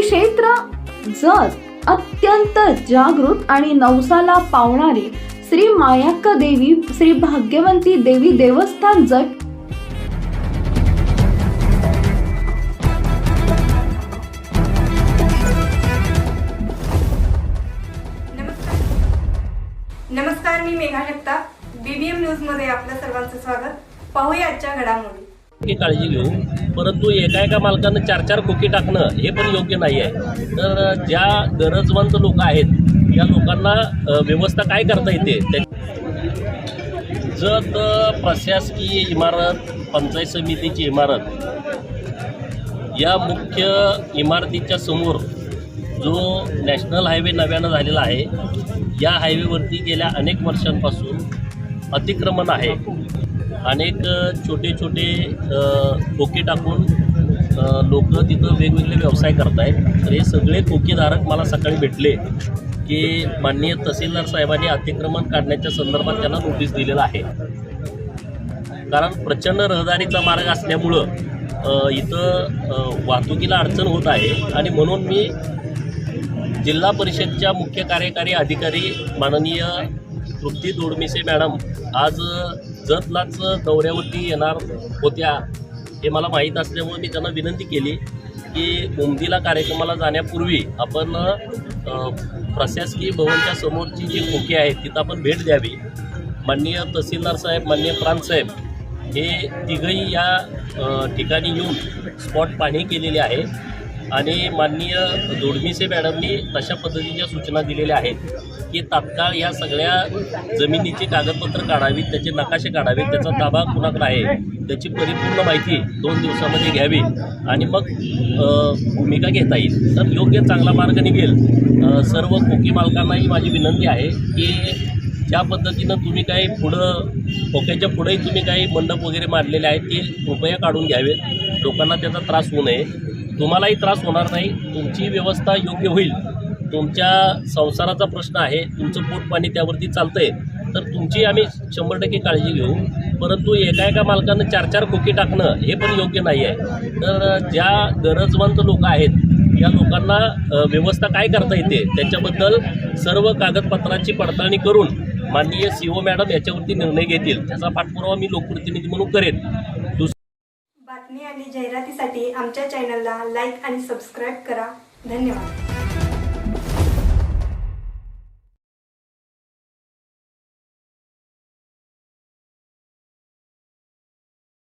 क्षेत्र जत अत्यंत जागृत आणि नवसाला पावणारी श्री मायाक्का देवी श्री भाग्यवंती देवी देवस्थान जत नमस्कार, मी मेघा जगताप. बीबीएम न्यूज मध्ये आपल्या सर्वांचं स्वागत. पाहूया आजच्या घडामोडी. काळजी घेऊ, परंतु एका मालकानं 4-4 खोकी टाकणं हे पण योग्य नाही आहे. तर ज्या गरजवंत लोक आहेत त्या लोकांना व्यवस्था काय करता येते. जत प्रशासकीय इमारत, पंचायत समितीची इमारत, या मुख्य इमारतीच्या समोर जो नॅशनल हायवे नव्यानं झालेला आहे, या हायवेवरती गेल्या अनेक वर्षांपासून अतिक्रमण आहे. अनेक छोटे छोटे खोके टाकून लोक तिथं वेगवेगळे व्यवसाय करत आहेत. तर हे सगळे खोकेधारक मला सकाळी भेटले की माननीय तहसीलदार साहेबांनी अतिक्रमण काढण्याच्या संदर्भात त्यांना नोटीस दिलेलं आहे. कारण प्रचंड रहदारीचा मार्ग असल्यामुळं इथं वाहतुकीला अडचण होत आहे. आणि म्हणून मी जिल्हा परिषदच्या मुख्य कार्यकारी अधिकारी माननीय तृप्ती दोडमिसे मॅडम आज जतलाच दौऱ्यावरती येणार होत्या हे मला माहीत असल्यामुळे मी त्यांना विनंती केली की उमदीला कार्यक्रमाला जाण्यापूर्वी आपण प्रशासकीय भवनच्या समोरची जी खोके आहेत तिथं आपण भेट द्यावी. माननीय तहसीलदार साहेब, माननीय प्रांत साहेब हे तिघही या ठिकाणी येऊन स्पॉट पाहणी केलेली आहे. आणि माननीय दोडमिसे मॅडमनी तशा पद्धतीच्या सूचना दिलेल्या आहेत की तात्काळ या सगळ्या जमिनीची कागदपत्र काढावीत, त्याचे नकाशे काढावेत, त्याचा ताबा कुणाकडे आहे त्याची परिपूर्ण माहिती 2 दिवसामध्ये घ्यावी आणि मग भूमिका घेता येईल. तर योग्य चांगला मार्ग निघेल. सर्व खोकी मालकांनाही माझी विनंती आहे की ज्या पद्धतीनं तुम्ही काही खोक्याच्या पुढेही तुम्ही काही मंडप वगैरे मारलेले आहेत ते कृपया काढून घ्यावे. लोकांना त्याचा त्रास होऊ नये. तुम्हालाही त्रास होणार नाही. तुमची व्यवस्था योग्य होईल. तुमच्या संसाराचा प्रश्न आहे, तुमचं पोटपाणी त्यावरती चालतं आहे, तर तुमची आम्ही 100% काळजी घेऊ. परंतु एका मालकानं 4-4 खोकी टाकणं हे पण योग्य नाही आहे. तर ज्या गरजवंत लोक आहेत या लोकांना व्यवस्था काय करता येते त्याच्याबद्दल सर्व कागदपत्रांची पडताळणी करून माननीय CO मॅडम याच्यावरती निर्णय घेतील. त्याचा पाठपुरावा मी लोकप्रतिनिधी म्हणून करेन. बातमी आणि जाहिरातीसाठी आमच्या चॅनलला लाईक आणि सबस्क्राईब करा. धन्यवाद.